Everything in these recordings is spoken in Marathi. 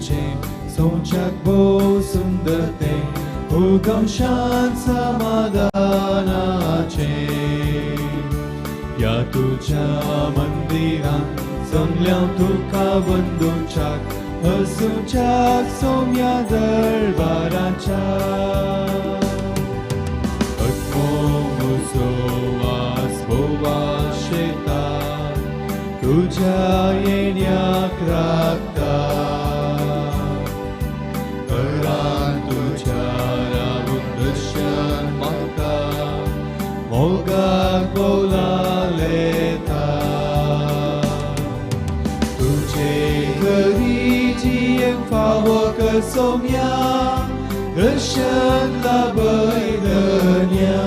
तुझे सोंचाक भोव सुंदर ते उगम शांत समाधानाचे या तुझ्या मंदिरांत जमल्या तुका वंदोवच्याक हसूच्याक सोम्या दरबाराच्या म्हजो वास भोवास येता तुझ्या येण्याक राखता घरांत तुझ्या रावून दर्शन मागता मोगाक बोलालेता तुझे घरी जियेंक फावो कर सोम्या दर्शन लाभयदन्या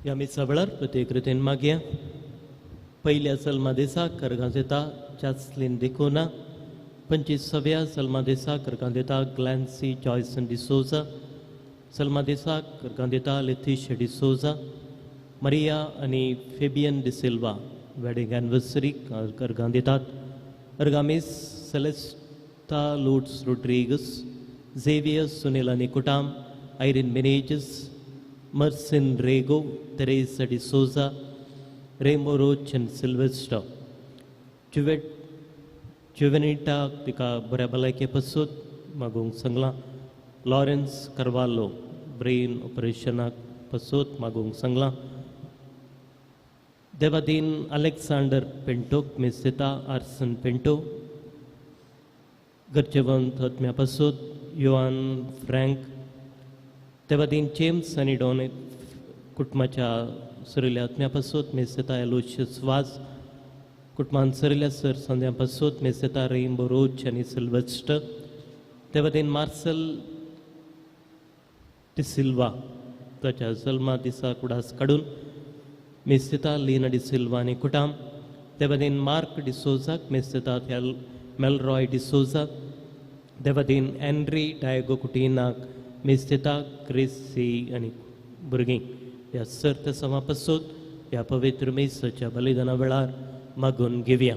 या मिसा वेळार प्रत्येक रितीन मागया पयल्या सल्मा दिसाक करगां दिता जॅस्लिन देखोना 25व्या सल्मा दिसाक करगां दिता ग्लॅन्सी जॉयसन डिसोजा सल्मा दिसाक करगां दिता लेथिशा डिसोजा मरिया आनी फेबियन डिसिल्वा वेडिंग एनिवर्सरी करगां दितात अर्गामीस सेलेस्टा लूट्स रोड्रिगस झेवियर सुनील आनी कुटाम आयरीन मेनेजिस मर्सिन रेगो तेरेसा डिसोजा रेमो रोच एंड सिल्वेस्टर जुवेनिटा तिका बऱ्या भलायके पासून मागूंक सांगला लॉरेन्स कार्वालो ब्रेन ऑपरेशनाक पासून मागूंक सांगला देवादीन अलेक्सांडर पेंटोक मेसेता आर्सन पेंटो गरजेवंत आत्म्या पासून योहान फ्रँक देवादीन जेम्स आनी डॉन कुटुंबाच्या सरिल्ल्या आत्म्या पासून मेसेता एलोशियस वाज कुटुंबान सरिल्ल्या सर संद्या पासून मेसेता रेइनबो रोच आनी सिल्वेस्टर देवादीन मार्सेल डिसिल्वा ताच्या जल्मा दिसा कुडास काडून मेसेता लीना डिसिल्वा आनी कुटाम देवादीन मार्क डिसोजाक मेसेता मेलरॉय डिसोजा देवादीन एन्ड्री डायगो कुटिनाक मेसेता क्रिसी आनी भुरगीं ह्या सर्त समा पासून ह्या पवित्र मेसाच्या बलिदाना वेळार मागून घेवया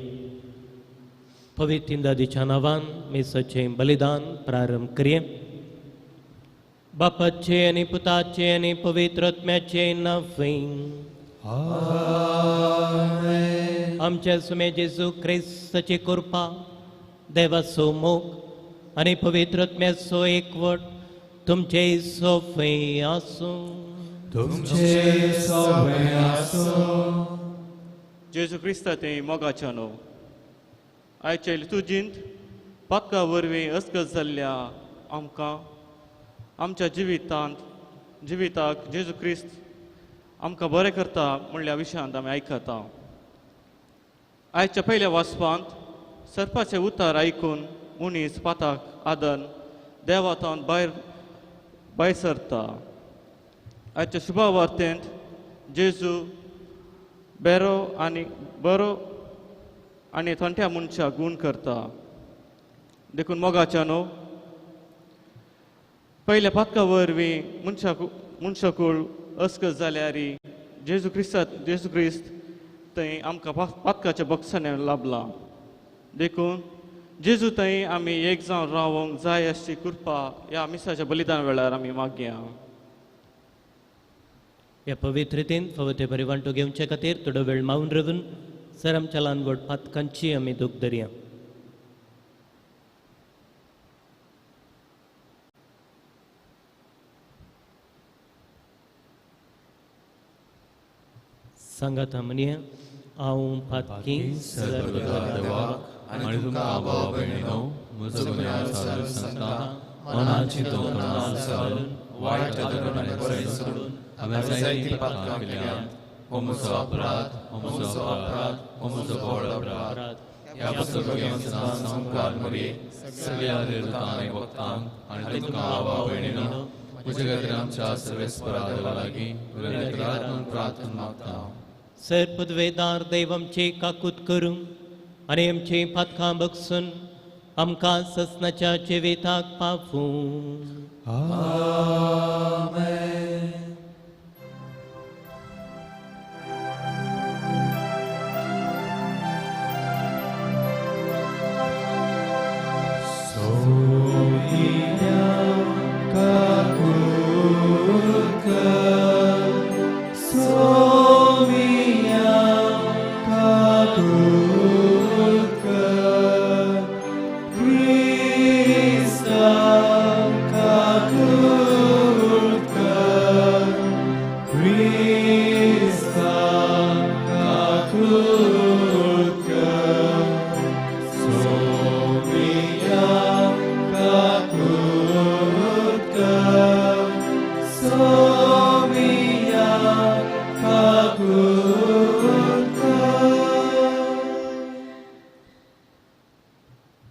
पवित्र इंदादीच्या नांवान मेसाचें बलिदान प्रारंभ करया बापाचे आनी पुताचे आनी पवित्र आत्म्याचे नांवें आमच्या सुमे जेजू क्रिस्ताची कृपा देवाचो मोग आनी पवित्र आत्म्याचो एकवट तुमचे सोफे आसूं जेजू क्रिस्ता ते मोगाच्या न्हू आयचे लितुजींत पातका वरवीं अस्गत जाल्ल्या आमकां आमच्या जिविताक जेजू क्रिस्त आमकां बरें करता म्हणल्या विशयांत आमी आयकता आयच्या पयल्या वाचपांत सर्पाचें उतर आयकून मनीस पाताक आदन देवातावन भायर सरता आयच्या शुभवार्तेंत जेजू बरो आनी थंट्या मनशाक गूण करता देखून मोगाच्या न्हू पयल्या पातका वरवीं मनशाकूळ अस्गत जाल्यार जेजू क्रिस्त थंय आमकां पातकाच्या बक्षांनी लाभला देखून जेजू थंय आमी एक जावन रावूंक जाय अशी कृपा ह्या मिसाच्या बलिदान वेळार आमी मागया ह्या पवित्र रितीन फवते परिवांटो घेवचे खातीर थोडो वेळ मावून रावन सर आमच्या ल्हानवड पातकांची आमी दूख धरया सांगात म्हणया हांव पातकी सर्व देवाक आनी तुमकां भाव भयणीनो म्हजो गुन्यांव सारून सांगता मनाची दोतोनां सारून वायट आदरांनी बरें सोडून हांवें जायतीं पातकां केल्यात हो म्हजो अपराध हो म्हजो व्हड अपराध ह्या पुस्तकांत संवकार मरे सगळ्या देवतांक आनी भक्तांक आनी तुमकां भाव भयणीनो म्हजे खातीर आमच्या सर्वेस्परा देवा लागीं प्रार्थना मागता सर पदवेदार दैवमचे काकूत करूं आनी आमचे पातकां बगसून आमकां ससनाच्या जिविताक पावूं आमेन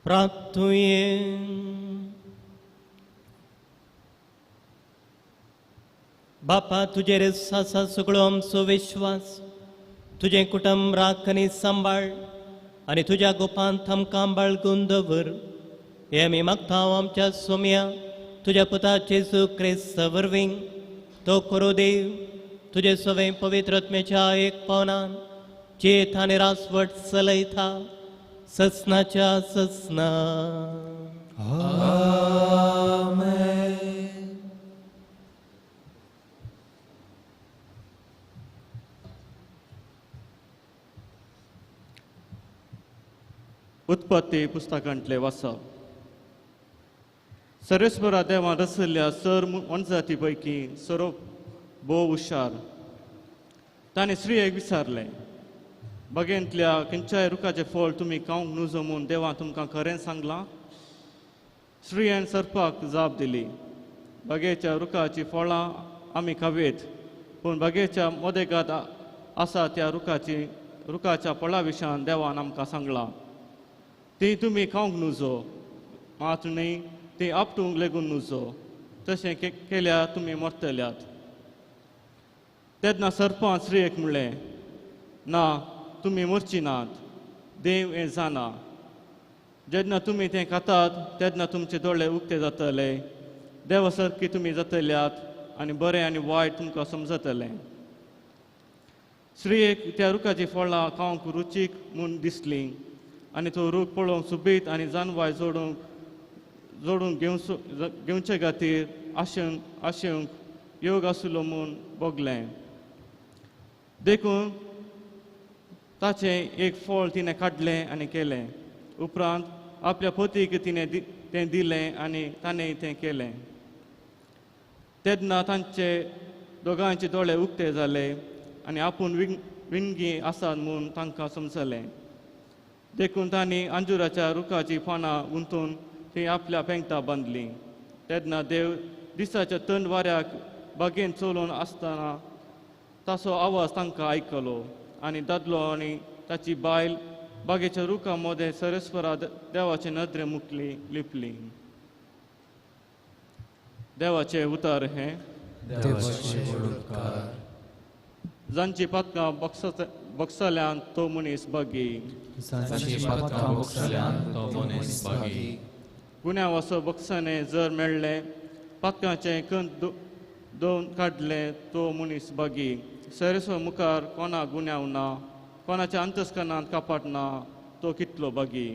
प्रार्थुये. बापा तुजेर आसा सगळो आमचो विश्वास. तुझे कुटुंब राख आनी सांबाळ आनी तुज्या गोपांत आमकां बाळगून दवर. हे आमी मागता आमच्या सोम्या तुज्या पुता जेजू क्रिस्त वरवीं. तो करो देव तुजे सवे पवित्रत्मेच्या एक पावनान चेत आनी रासवट चलयता ससनाच्या ससना. उत्पत्ती पुस्तकांतले वाचप. सर्वेस्परा देवान रचयल्ल्या सर वनजाती पैकी सर्व भोव हुशार. ताणें स्त्रियेक विचारलें, बागेंतल्या खंयच्याय रुखाचें फळ तुमी खावंक नुजो म्हूण देवान तुमकां खरें सांगलां? स्त्रियेन सर्पाक जाप दिली, बागेच्या रुखाची फळां आमी खावेत, पूण बागेच्या मोदेगांत आसा त्या रुखाच्या फळां विशयान देवान आमकां सांगलां, ती तुमी खावंक नुजो, मात न्ही ती आपटूंक लेगून नुजो, तशें केल्यार तुमी मरतल्यात. तेन्ना सर्पान स्त्रियेक म्हणलें, ना, तुमी मरची नात, देव हें जाणा. जेन्ना तुमी तें खातात तेन्ना तुमचे दोळे उक्ते जातले, देवा सारकी तुमी जातल्यात आनी बरें आनी वायट तुमकां समजतलें. स्त्रियेक त्या रुखाची फळां खावंक रुचीक म्हूण दिसलीं आनी तो रूख पळोवंक सुबीत आनी जानवाय जोडून घेवचे खातीर आशेवंक योग आसलो म्हूण बगलें. देखून ताचें एक फळ तिणें काडलें आनी केलें. उपरांत आपल्या पतीक तिणें तें दिलें आनी ताणें तें केलें. तेन्ना तांचे दोगांयचे दोळे उक्ते जाले आनी आपूण विणगी आसात म्हूण तांकां समजलें. देखून तांणी अंजुराच्या रुखाची पानां गुंतून ती आपल्या पेंगटां बांदलीं. तेन्ना देव दिसाच्या थंड वाऱ्याक बागेंत चलोवन आसतना ताचो आवाज तांकां आयकलो आनी दादलो आनी ताची बायल बागेच्या रुखा मदें सर्वेस्परा देवाचे नदरे मुखली लिपली. देवाचे उतर हें. जांची पातकां बक्षल्यान तो मनीस बागी. गुन्या वसो बक्षाने जर मेळ्ळें, पातकांचे कंत दोन काडलें तो मनीस बागी. सर्वेस्वर मुखार कोणाक गुन्यांव ना, कोणाच्या अंतस्करणांत कापाट ना, तो कितलो बागी.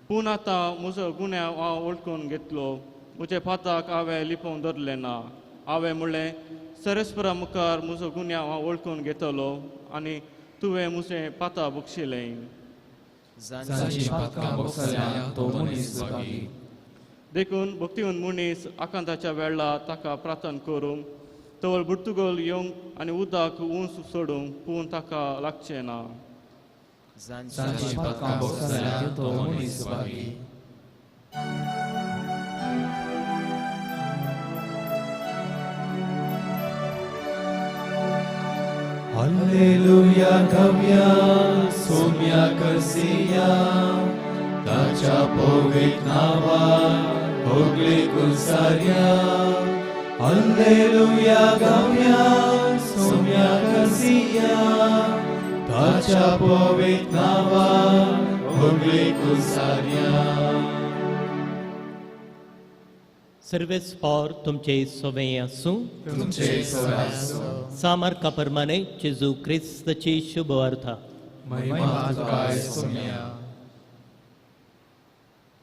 पूण आतां म्हजो गुन्यांव हांव वळखून घेतलो, म्हजे पाताक हांवें लिपोवन दवरलें ना. हांवें म्हणलें, सर्वेस्परा मुखार म्हजो गुन्यांव हांव वळखून घेतलो आनी तुवें म्हजें पातां बक्षिलें. देखून भक्तिवंत मनीस आकांताच्या वेळार ताका प्रार्थना करूंक, तवळ बुर्तुगोल येवंक आनी उदक उंच सोडूंक पूण ताका लागचें ना. Alleluia, gavia, somia cursia, tacia povit nava, ogli cursaria. Alleluia, gavia, somia cursia, tacia povit nava, ogli cursaria. सर्वेस्पर तुमचे सोबे आसूं. सामर्थ प्रमाणे जेजू क्रिस्ताची शुभ वार्ता.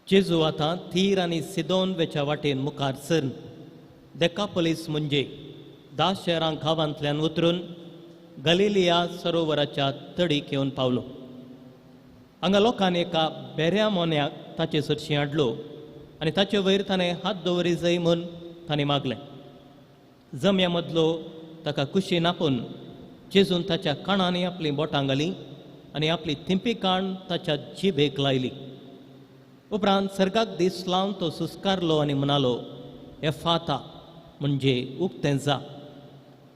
जेजू आतां तीर आनी सिदोन वेच्या वाटेन मुखार सरून देकापोलीस म्हणजे 10 शहरां गांवांतल्यान उतरून गलिलिया सरोवराच्या तडीक येवन पावलो. हांगा लोकांनी एका बेऱ्या मोन्याक ताचे सरशी हाडलो आनी ताचे वयर ताणें हात दवरी जाय म्हूण ताणें मागलें. जम्या मदलो ताका कुशीन आपून जेजून ताच्या काणांनी आपली बोटां घालीं आनी आपली थिंपी काण ताच्या जिबेक लायली. उपरांत सर्गाक दीस लावन तो सुस्कारलो आनी म्हणालो, एफाता, म्हणजे उक्तें जा.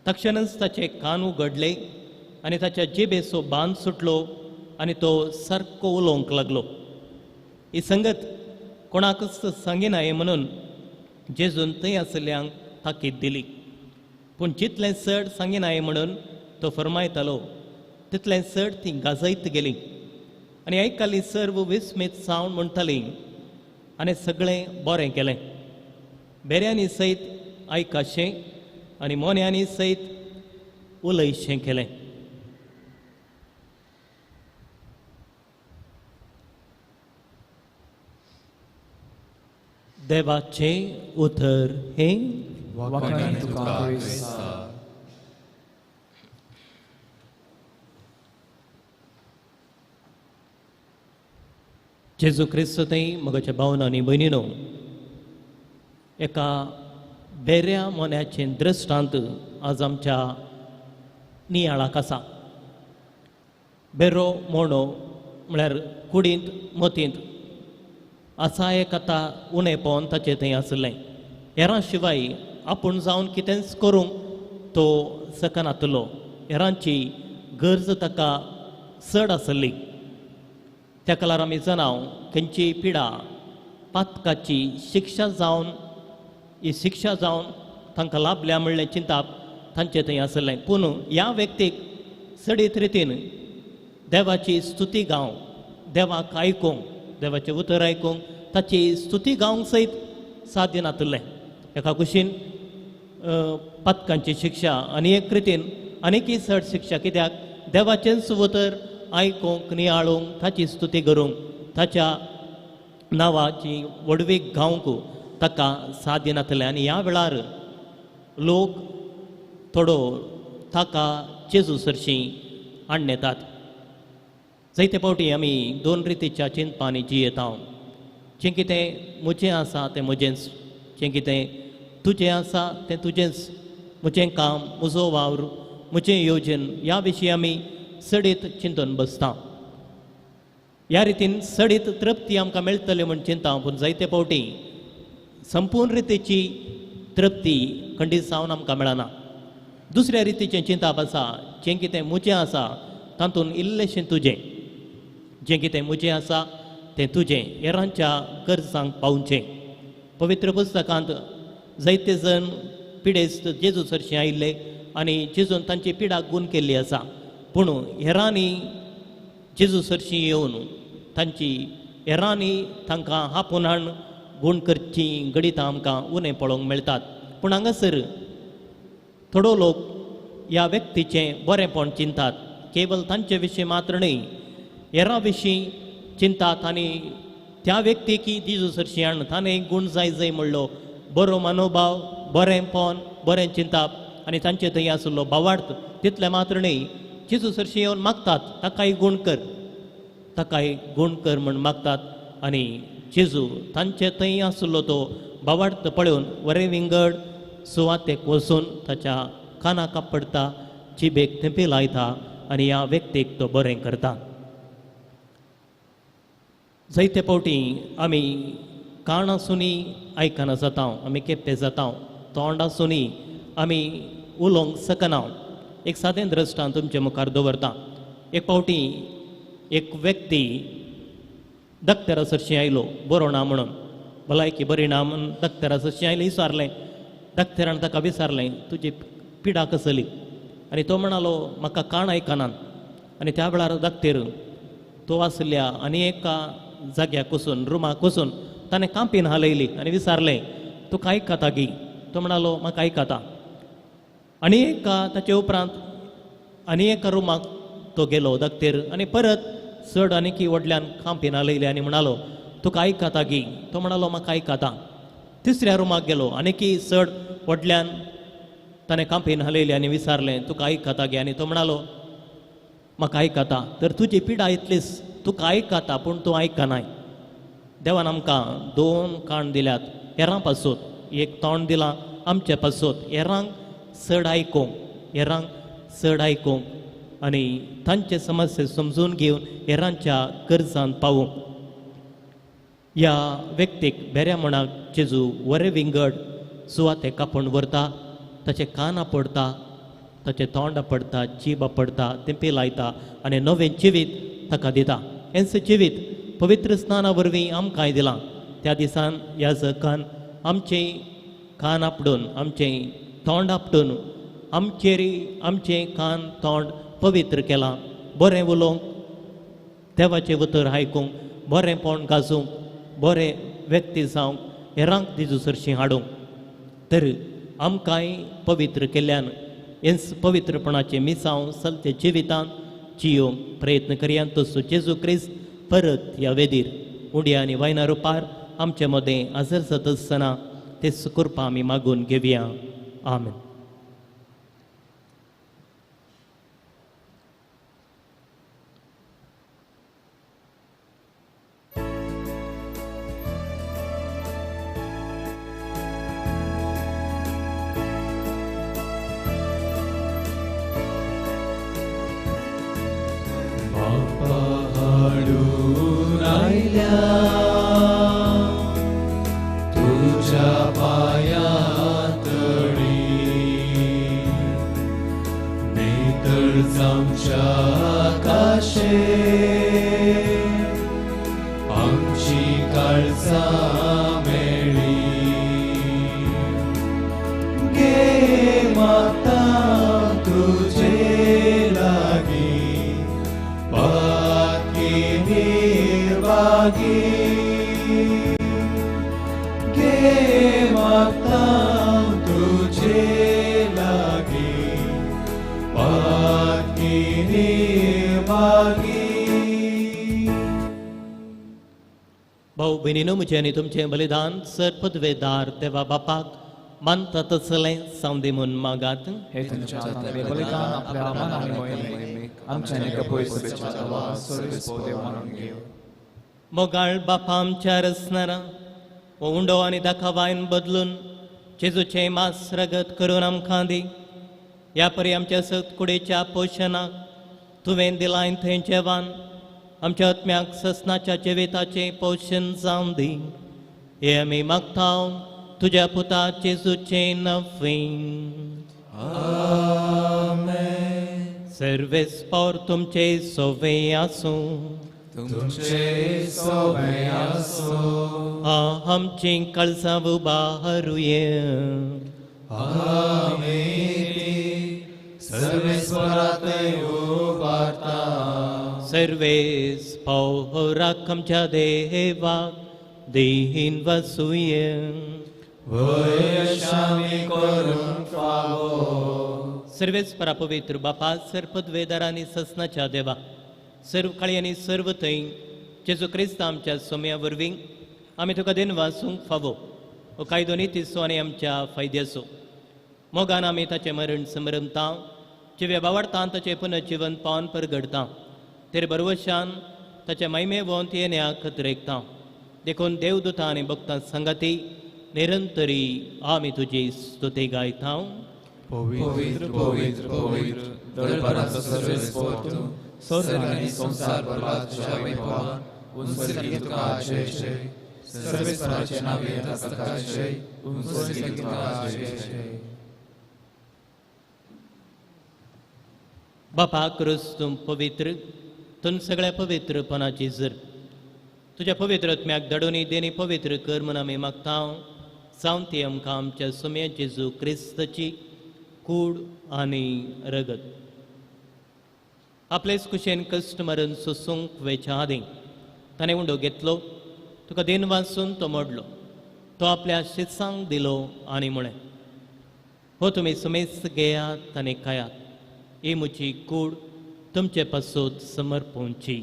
तक्षणच ताचे कान उगडले आनी ताच्या जिबेचो बांद सुटलो आनी तो सारको उलोवंक लागलो. ही संगत कोणाकच सांगिनाये म्हणून जेजून थंय आसल्ल्यांक ताकीद दिली. पूण जितलें चड सांगिनाये म्हणून तो फरमायतालो तितलें चड ती गाजयत गेली. आनी आयकल्लीं सर्व विस्मीत जावन म्हणटालीं आनी सगळें बरें केलें. बेऱ्यांनी सयत आयकाशें आनी मोन्यांनी सयत उलयशें केलें. देवाचें उतर हें वखणी तुका क्रिस्ता. जेजू क्रिस्त थंय म्हज्या भावनांनी भयणीनो, एका बेऱ्या मोन्याचें दृश्टांत आज आमच्या नियाळाक आसा. बेरो मोणो म्हळ्यार कुडींत मोतींत आसा एक आतां उणेपण ताचें थंय आसलें. हेरां शिवाय आपूण जावन कितेंच करूंक तो सकनातलो. हेरांची गरज ताका चड आसली. त्या काळार आमी जाणाव खंयची पिडा पातकाची शिक्षा जावन ही शिक्षा जावन तांकां लाभल्या म्हणलें चिंताप तांचे थंय आसलें. पूण ह्या व्यक्तीक सडीत रितीन देवाची स्तुती गावंक, देवाक आयकूंक, देवाचें उतर आयकूंक, ताची स्तुती गावंक सयत साध्य नातलें. एका कुशीन पातकांची शिक्षा आनी एक रितीन आनीकय चड शिक्षा. कित्याक देवाचेंच उतर आयकूंक, नियाळूंक, ताची स्तुती करूंक, ताच्या नांवाची वडवीक गावंक ताका साध्य नातलें. आनी ह्या वेळार लोक थोडो ताका जेजू सरशीं हाडून येतात. जायते फावटी आमी दोन रितीच्या चिंतपांनी जियेता. जें कितें म्हजें आसा तें म्हजेंच, जें कितें तुजें आसा तें तुजेंच. म्हजें काम, म्हजो वावर, म्हजें येवजण ह्या विशीं आमी सडीत चिंतून बसता. ह्या रितीन सडीत तृप्ती आमकां मेळटली म्हूण चिंता. पूण जायते फावटी संपूर्ण रितीची तृप्ती खंडीत जावन आमकां मेळना. दुसऱ्या रितीचें चिंताप आसा, जें कितें म्हजें आसा तातूंत इल्लेशें तुजें, जें कितें म्हजें आसा तें तुजें, हेरांच्या गरजांक पावचें. पवित्र पुस्तकांत जायते जण पिडेस्त जेजू सरशीं आयिल्ले आनी जेजून तांची पिडा गूण केल्ली आसा. पूण हेरांनी जेजू सरशीं येवन तांची हेरांनी तांकां आपूण हाडून गूण करची गडितां आमकां उणें पळोवंक मेळटात. पूण हांगासर थोडो लोक ह्या व्यक्तीचें बरेंपण चिंतात. केवळ तांचे विशीं मात्र न्ही, हेरां विशीं चिंतात. आनी त्या व्यक्तीकी जेजू सरशीं हाडून ताणें गूण जाय जाय म्हणलो, बरो मनोभाव, बरेंपण, बरें चिंताप आनी तांचे थंय आसलो भावार्थ तितलें मात्र न्ही, जेजू सरशीं येवन मागतात ताकाय गूण कर, ताकाय गूण कर म्हूण मागतात. आनी जेजू तांचे थंय आसलो तो भावार्थ पळोवन वरें विंगड सुवातेक वचून ताच्या कानाक पडटा, जिबेक तेंपी लायता आनी ह्या व्यक्तीक तो बरें करता. जायते फावटी आमी कान आसुनी आयकना जाता, आमी केप्पे जाता, तोंड आसुनी आमी उलोवंक शकना. एक सादें दृश्टांत तुमचे मुखार दवरता. एक फावटी एक व्यक्ती डॉक्टरा सरशीं आयलो, बरो ना म्हणून, भलायकी बरी ना म्हणून डॉक्टरा सरशीं आयलें. विचारलें, डॉक्टरान ताका विचारलें, तुजी पिडा कसली? आनी तो म्हणालो, म्हाका कान आयकनात. आनी त्या वेळार डॉक्टर तो आसल्या आनी एका जाग्याक वचून, रुमाक वचून ताणें कांपीन हालयली आनी विचारलें, तुका आयकता गी? तो म्हणालो, म्हाका आयकता. आनी एका ताचे उपरांत आनी एका रुमाक तो गेलो डॉक्टर आनी परत चड आनीकी व्हडल्यान कांपीन हालयली आनी म्हणालो, तुका आयकता गी? तो म्हणालो, म्हाका आयकता. तिसऱ्या रुमाक गेलो, आनीकी चड व्हडल्यान ताणें कांपीन हालयली आनी विचारलें, तुका आयकता गे? आनी तो म्हणालो, म्हाका आयकता. तर तुजी पिडा इतलीच, तुका आयकता पूण तूं आयकनाय. देवान आमकां दोन कान दिल्यात हेरां पासून, एक तोंड दिलां आमचे पासून हेरांक चड आयकूंक, हेरांक चड आयकूंक आनी तांचे समस्या समजून घेवन हेरांच्या गरजांत पावूंक. ह्या व्यक्तीक बेऱ्या मनाक जेजू वरें विंगड सुवातेक कापून व्हरता, ताचे कान आपडता, ताचे तोंड आपडता, जीब आपडता, तेंपी लायता आनी नवें जिवीत ताका दिता. हेंच जिवीत पवित्र स्नाना वरवीं आमकांय दिलां. त्या दिसान याजकान आमचे कान आपडून आमचे तोंड आपटून आमचे कान तोंड पवित्र केलां. बरें उलोवंक, देवाचें उतर आयकूंक, बरेंपण गाजूंक, बरे व्यक्ती जावंक, हेरांक दिजूसरशीं हाडूंक. तर आमकांय पवित्र केल्ल्यान हेंच पवित्रपणाचें मिसांव चलते जिवितांत जियोंक प्रयत्न करया. तसो जेजू क्रिस्त परत ह्या वेदीर उंड्या आनी वायना रुपार आमचे मदें हजर जाता आसतना तेच कृपा आमी मागून घेवया. आमेन. हाडून आयल्या तुझ्या पाया तळी नेतर जावच्या काशे आमची काळजां मेळ्ळी गे माता तुझे लागीं पाकी निर्वागी गे माता तुझे लागी पाकी निर्वागी. भाऊ भयणीनो, म्हजें आनी तुमचें बलिदान सर पदवेदार देवा बापाक मानता तसलें सावंदी म्हूण मागात. हे तुमच्या हातांतलें बलिदान आपल्या मान आनी मोहिमेक आमच्या नेकपय सभेच्या देवा सर्वेस्पो देव मानून घेव. मोगाळ बापा आमच्या रसनारा हो उंडो आनी दाखवायन बदलून जेजूचें मास रगत करून आमकां दी. ह्या परी आमच्या सतकुडेच्या पोशनाक तुवें दिलाय थंय जेवण आमच्या आत्म्याक ससनाच्या जिविताचें पोशण जावन दी. हे आमी मागतांव तुज्या पुता जेजूचें नवें. सर्वेस्पोर तुमचे सोवे आसूं. तुमचे सोबे आसूं. आमची काळजां उबारुये. आमी सर्वेस्परांतय उबारता. सर्वेस्पोराक आमच्या देवाक देहीन वसूये. वयशामी करून फावो. सर्वेस्परा पवित्र बापा सर्पद्वेदारांनी ससनाच्या देवा सर्व काळी आनी सर्व थंय जेजू क्रिस्त आमच्या सोम्या वरवीं आमी तुका दिन वासूंक फावो. हो कायदो नितीसो आनी आमच्या फायद्याचो. मोगान आमी ताचें मरण समरमता जिवे बावडटा ताचें पुनर्जीवन पावन परगडटा. तेर बरवशान ताचे महिमे वोंत येण्या खतरेकता. देखून देवदूतां आनी भक्तां संगती निरंतरी आमी तुजी स्तुती गायता. पवित्र पवित्र पवित्र दरबाराचो सर्वेस्पोर तूं. स्वर्ग आनी संसार भरला तुज्या वैभवान. उंचरगी तुका जय जय. सर्वेस्पराचे नांवे येता तुका जय. उंचरगी तुका जय जय. बापा क्रूस तूं पवित्र, तूं सगळ्या पवित्रपणाची जर तुज्या पवित्र आत्म्याक धाडून देणी पवित्र कर म्हूण आमी मागता. जावन ती आमकां आमच्या सोम्या जेजू क्रिस्ताची कूड आनी रगत आपलेच कुशेन कश्ट मरण सोसूंक वेच्या आदीं ताणें उंडो घेतलो. तुका दिन वाचून तो मोडलो. तो आपल्या शिसांक दिलो आनी म्हळें, हो तुमी सुमेस्त घेयात आनी खायात. ही म्हजी कूड तुमचे पासून समर्पोवची.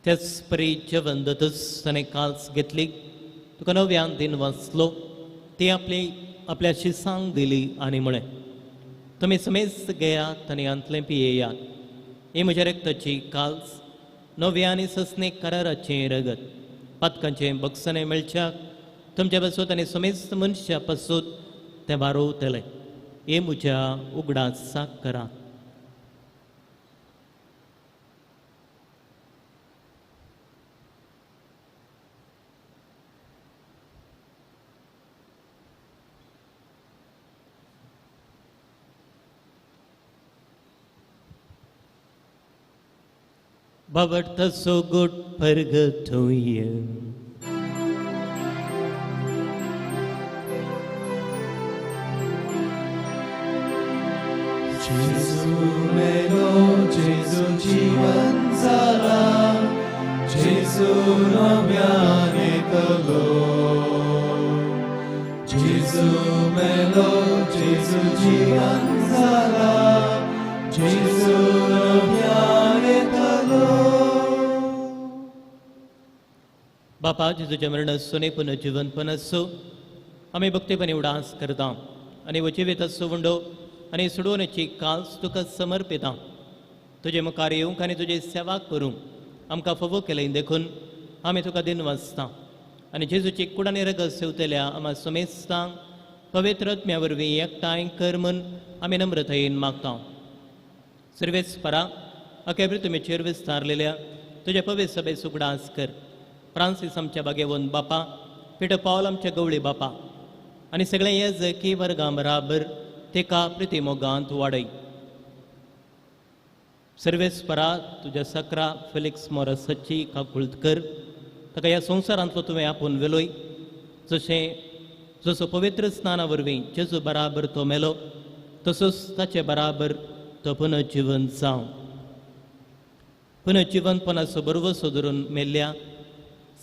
त्याच परी जेवण दतच ताणें काल्स घेतली. तुका नव्यान दिन वाचलो. ती आपल्या शिसांक दिली आनी म्हळें, तुमी समेस्त घेयात आनी अंतलें पियेयात. ही म्हज्या रक्ताची काल्स नव्या आनी ससणीक कराराचें रगत. पातकांचें बक्षणें मेळच्याक तुमचे पासून आनी समेस्त मनशा पासून तें वारोवतलें. हे म्हज्या उगडासाक करा. bavarta so good purgatoria. जेजू मेलो, जेजू जीवन जाला, जेजू नव्यान येतलो. जेजू मेलो, जेजू जीवन जाला, जेजू नव्यान येतलो. बापा जेजूच्या मरणासोने पुनर्जीवन पण असो आम्ही भक्तीपणे उडास करता आणि वचिवेत असो वंडो आणि सोडवण्याची कास तुका समर्पिता. तुझे मुखार येवंक आनी तुझे सेवा करूंक आमकां फोवो केलें देखून आमी तुका दिन वाचता आनी जेजूची कुडाने रग सेवतल्या आम्हा सुमेस्तांक पवित्र आत्म्या वरवीं एकठांय कर म्हूण आमी नम्रतायेन मागता. सर्वेस्परा अख्या पृथ्वीचेर विस्तारलेल्या तुझ्या पवित्र सभेचो उगडास कर. फ्रांसीस आमच्या बागेवन बापा, पिटर पॉल आमच्या गवळी बापा आनी सगळे येजकी वर्गां बराबर तेका प्रितीमोगांत वाडय. सर्वेस्परा तुझ्या सकरा फेलिक्स मोरसाची काकुळट कर. ताका ह्या संवसारांतलो तुवें आपूण वेलोय. जसो पवित्र स्नाना वरवीं जेजू बराबर तो मेलो तसोच ताचे बराबर तो पुनर्जीवन जावं. पुनर्जीवनपणाचो बरोबर सोदरून मेल्ल्या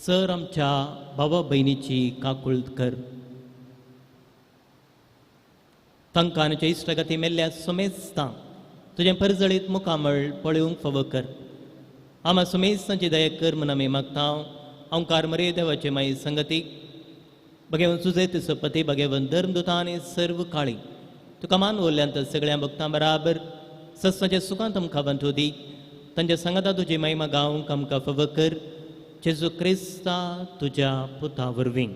सर आमच्या भावा भयणीची काकुळट कर. तांकां आनी इश्टगती मेल्ल्या सुमेस्तां तुजें परजळीत मुखामळ पळोवंक फावो कर. आम्हा सुमेस्तांची दया कर म्हूण आमी मागता. ओंकार मरे देवाचे माई संगती भगेवन सुजैत सपती भगेवन धर्मदुतां आनी सर्व काळी तुका मान उरल्यांत सगळ्या भक्तां बराबर सस्नाच्या सुखांत आमकां बांधू दी. तांच्या सांगाता तुजी महिमा गावंक आमकां फावो कर. जेजू क्रिस्ता तुज्या पुता वरवीं.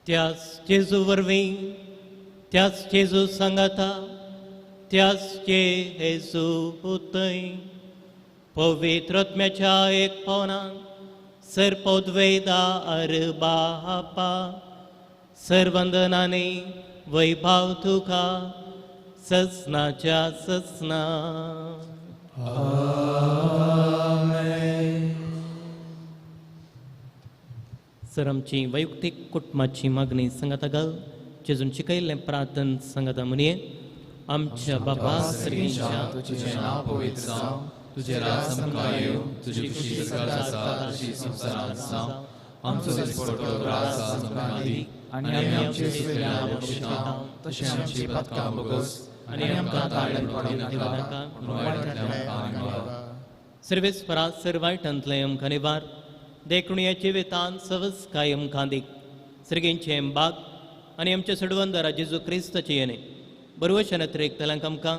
त्याच जेजू वरवीं, त्याच जेजू सांगाता, त्याच जेजू पुतय पवित्र आत्म्याच्या एक पवनान सर्पोद्वेदा बापा सर्वंदनाने वैभाव तुका ससनाच्या ससना. सर आमची वैयक्तीक कुटुंबाची मागणी सांगाता घाल. जेजून शिकयल्लें प्रार्थन सांगाता म्हणये. आमच्या बापा सर्गीच्या तुझे नाव पवित्र जावं, तुझे राज आमकां येवं, तुजी खुशी सगळ्यात आसा तशी संवसारांत जावं. आमचो दिसपडटो त्रास आमकां दी आनी आमी आमचे सुवेल्यान बक्षिता तशें आमची पातकां बोगस आनी आमकां ताळ्यान पडूं नाका पूण वायटांतल्यान आमकां निवार. सर्वेस्परा सर्वायटांतले आमकां निवार. देखुणयाचे वेतान सवस काय आमकां दी. सर्गेंचे बाग आनी आमच्या सडवंदरा जेजू क्रिस्ताचे येणे बरोवशा नत्रेक तलांक आमकां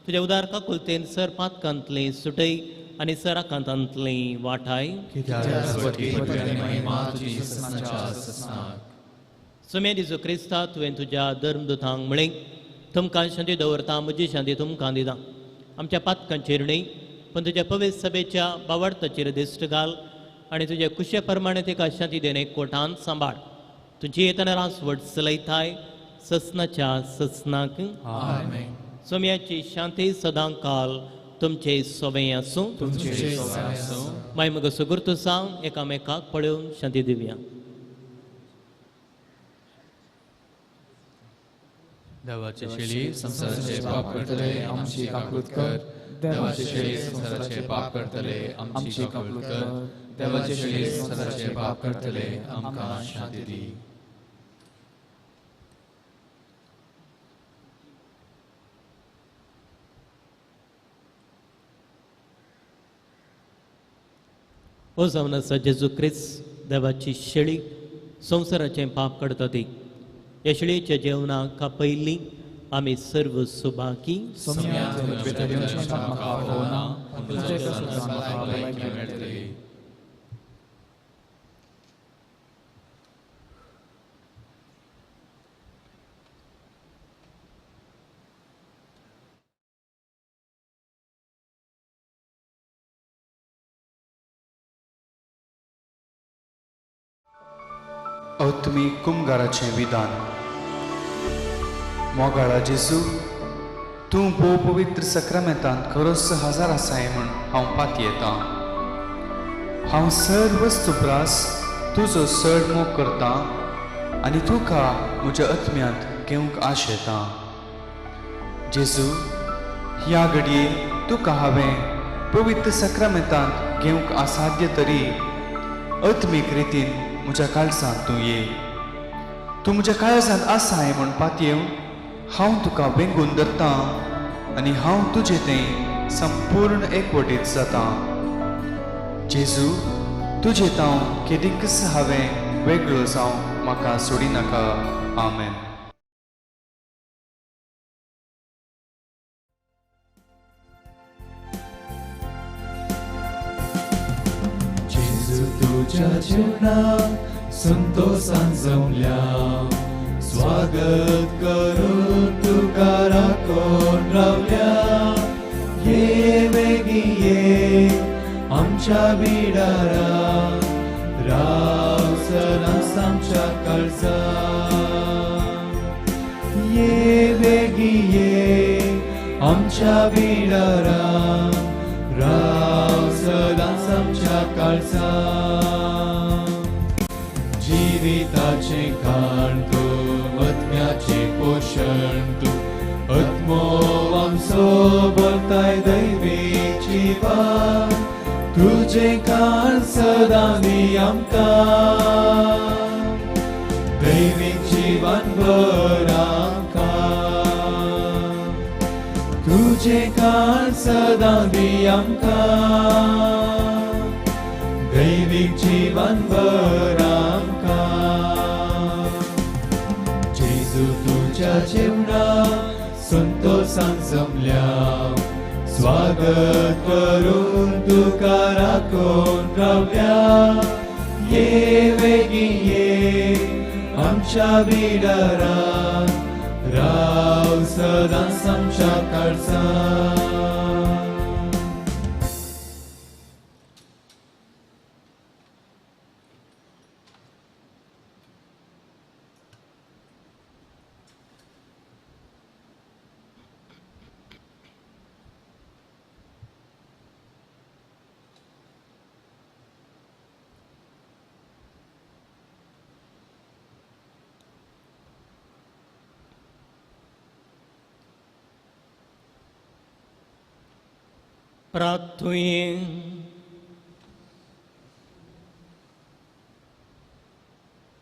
तुज्या उदार काकुलतेन सर पातकांतले सुटय आनी सराकांतांतले वाटाय. सुमे जेजू क्रिस्ता तुवें तुज्या धर्मदुतांक म्हळें तुमकां शांती दवरता, म्हजी शांती तुमकां दिता. आमच्या पातकांचेर न्हय पण तुज्या पवित्र सभेच्या बावार्थाचेर दिश्ट घाल आनी तुज्या कुशे प्रमाणे तिका शांती देन एक कोटांत सांबाळ. तुजी येतना रासवट चलयताय ससनाच्या ससनाक. सोम्याची शांती सदां काल तुमचे सोबे आसूं. माय मग सुगुर्त सावन एकामेकाक पळोवन शांती दिवया. देवाचे शेळी संसाराचे पाप करतले आमची काकुळट कर. देवाचे शेळी संसाराचे पाप करतले आमची काकुळट कर. देवाचे शेळी संसाराचे पाप करतले आमकां शांती दी. हो जावन आसा जेजू क्रिस्त देवाची शेळी संवसाराचें पाप काडटा ती. ह्या शेळयेच्या जेवणाक पयलीं आमी सर्व सुभाकी तुमी कुमगाराचें विधान. मोगाळा जेजू, तूं भोव पवित्र सक्रामेंतांत खरोच हजार आसाय म्हूण हांव पाती येतां. हांव सर्व वस्तुप्रास तुजो चड मोग करतां आनी तुका म्हज्या आत्म्यांत घेवंक आश येता. जेजू, ह्या घडये तुका हांवें पवित्र सक्रामेंतांत घेवंक असाध्य तरी आत्मीक रितीन म्हज्या काळजांत तूं ये. तूं म्हज्या काळजांत आसाय म्हूण पातयेव हांव तुका वेंगून धरतां आनी हांव तुजें तें संपूर्ण एकवटीत जातां. जेजू, तुजें तांव केदींकच हांवें वेगळो जावं म्हाका सोडिनाका. आमेन. जेजू तुझ्या जीवनात संतोषान जमल्या, स्वागत करून तुका राखून रावल्या. ये वेगी ये आमच्या बिडारात, राव सदांच आमच्या काळजात. ये वेगी ये आमच्या बिडारात, राव सदांच आमच्या काळजात. जिविताचे खाण तूं, आत्म्याचे पोशण तूं, आत्मो आमचो भरताय दैवीक जिवान. तुजें खाण सदां दी आमकां, दैवीक जिवान भर आमकां. तुजें खाण सदां दी आमकां, दैवीक जिवान भर आमकां. जेजू तुझ्या जीवनात संतोषान जमल्या, स्वागत करून तुका राखून रावल्या. ये वेगी ये आमच्या बिडारात, राव सदांच आमच्या काळजात. प्रार्थुये.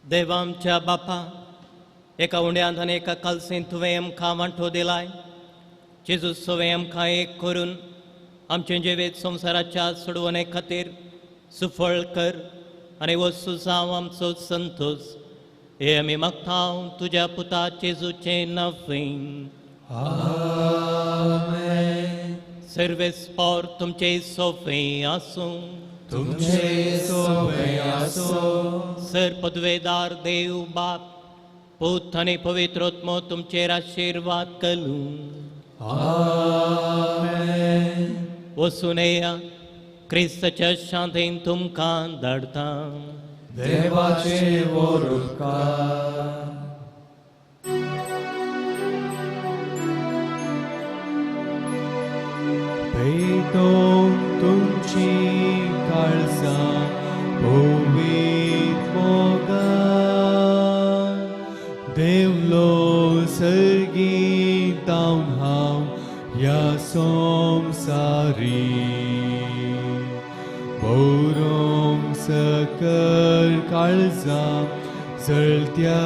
देवा आमच्या बापा, एका उंड्यांत आनी एका कालसेंत तुवें आमकां वांटो दिलाय. जेजू सवें आमकां एक करून आमचे जिवीत संवसाराच्या सोडवणे खातीर सुफळ कर आनी वस्तू जावं आमचो संतोष. हे आमी मागतां तुज्या पुता जेजूचे नांवें. सर्वेस्पर तुमचे सोफे आसूं, तुमचे सोबे आसो. सर पदवेदार देव बाप, पूत आनी पवित्र आत्मो तुमचेर आशिर्वाद घालूं. आमेन. वचून येया, क्रिस्ताच्या शांतीन तुमकां धाडटा. देवाचे वोरुकार. भेटोन तुमची काळजां पवित्र मोगान, देवलो सर्गी तावन हांव ह्या संवसारी. भोवरोंक सकल काळजां जळत्या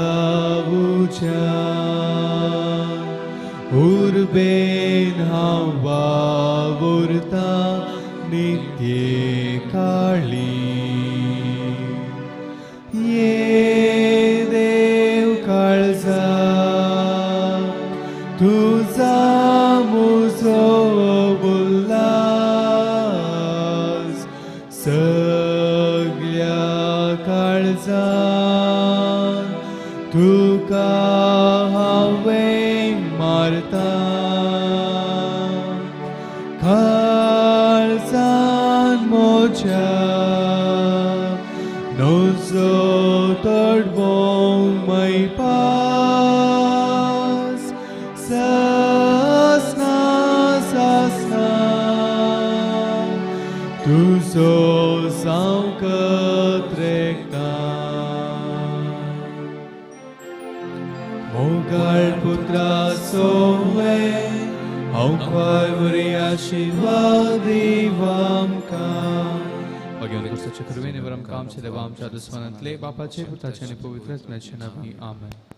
उज्यान, उर्बेन हांव वावुरता नित्ये काळी. ये देव काळजा, तुझा मुजो उल्हास. सगळ्या काळजान तुका हांवें मारता. काळजान मोज्या नजो तडवोंक मैपास. ससना तुझो सांकत्रेका मोगाळ पुत्रा सोवे हांव काय बरी आशीर्वाद दिवामकां Pagyan Kursa Chakraveeni Varam Kam Chedeva Amcha Duswanantle Bapache Putache Ani Pavitra Tnache Nabi Amen.